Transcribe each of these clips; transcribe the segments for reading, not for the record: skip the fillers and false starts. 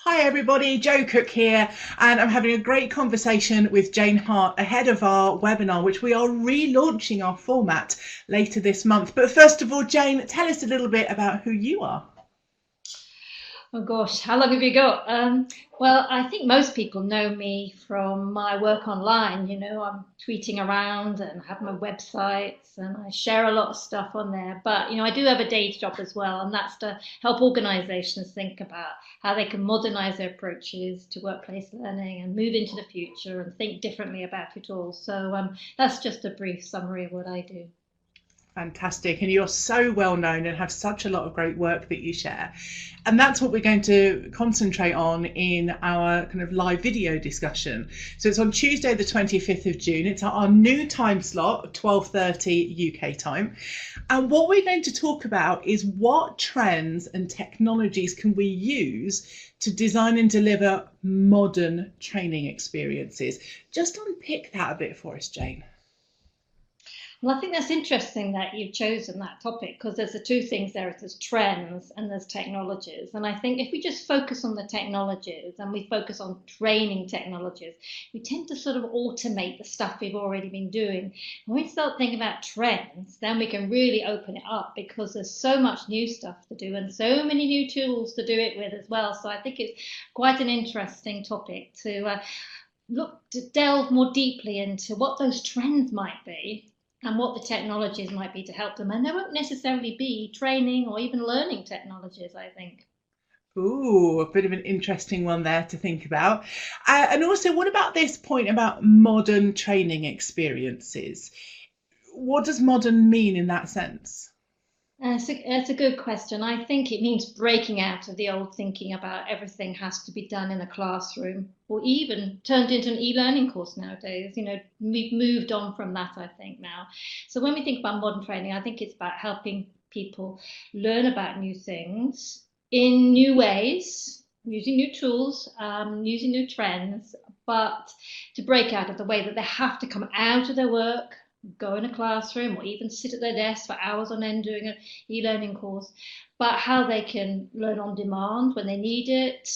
Hi everybody, Joe Cook here, and I'm having a great conversation with Jane Hart ahead of our webinar, which we are relaunching our format later this month. But first of all, Jane, tell us a little bit about who you are. Oh gosh, how long have you got? Well, I think most people know me from my work online. I'm tweeting around and have my websites and I share a lot of stuff on there. But, I do have a day job as well, and that's to help organizations think about how they can modernize their approaches to workplace learning and move into the future and think differently about it all. So that's just a brief summary of what I do. Fantastic, and you're so well known and have such a lot of great work that you share. And that's what we're going to concentrate on in our kind of live video discussion. So it's on Tuesday, the 25th of June. It's our new time slot, 12:30 UK time. And what we're going to talk about is what trends and technologies can we use to design and deliver modern training experiences. Just unpick that a bit for us, Jane. Well, I think that's interesting that you've chosen that topic because there's the two things there. There's trends and there's technologies. And I think if we just focus on the technologies and we focus on training technologies, we tend to sort of automate the stuff we've already been doing. When we start thinking about trends, then we can really open it up because there's so much new stuff to do and so many new tools to do it with as well. So I think it's quite an interesting topic to delve more deeply into what those trends might be and what the technologies might be to help them. And there won't necessarily be training or even learning technologies, I think. Ooh, a bit of an interesting one there to think about. And also, what about this point about modern training experiences? What does modern mean in that sense? It's a good question. I think it means breaking out of the old thinking about everything has to be done in a classroom or even turned into an e-learning course nowadays. We've moved on from that, I think, now. So when we think about modern training, I think it's about helping people learn about new things in new ways, using new tools, using new trends, but to break out of the way that they have to come out of their work, go in a classroom or even sit at their desk for hours on end doing an e-learning course, but how they can learn on demand when they need it,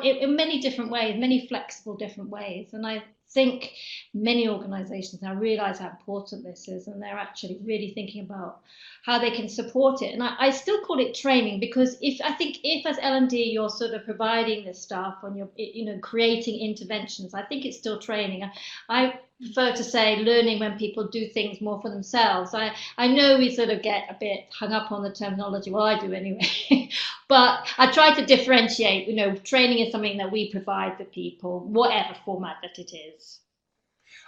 in many different ways, many flexible different ways. And I think many organizations now realize how important this is, and they're actually really thinking about how they can support it. And I still call it training because if as L&D you're sort of providing this stuff and you're creating interventions, I think it's still training. I prefer to say learning when people do things more for themselves. I know we sort of get a bit hung up on the terminology. Well, I do anyway. But I try to differentiate. Training is something that we provide for people, whatever format that it is.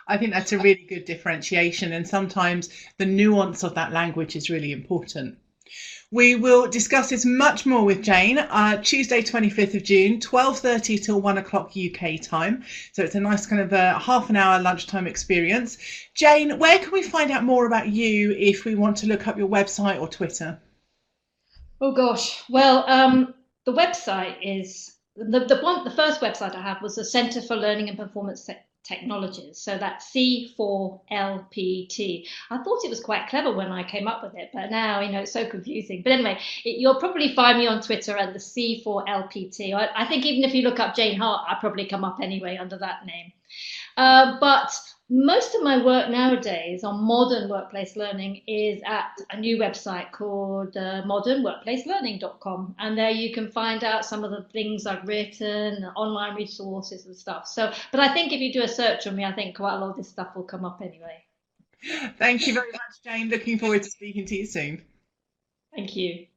I think that's a really good differentiation, and sometimes the nuance of that language is really important. We will discuss this much more with Jane Tuesday 25th of June, 12:30 till 1 o'clock UK time. So it's a nice kind of half an hour lunchtime experience. Jane, where can we find out more about you if we want to look up your website or Twitter? Oh gosh. Well, the website is the first website I had was the Centre for Learning and Performance Technologies. So that's C4LPT. I thought it was quite clever when I came up with it, but now it's so confusing. But anyway, you'll probably find me on Twitter at the C4LPT. I think even if you look up Jane Hart, I'll probably come up anyway under that name. But most of my work nowadays on modern workplace learning is at a new website called modernworkplacelearning.com. And there you can find out some of the things I've written, online resources and stuff. But I think if you do a search on me, I think quite a lot of this stuff will come up anyway. Thank you very much, Jane. Looking forward to speaking to you soon. Thank you.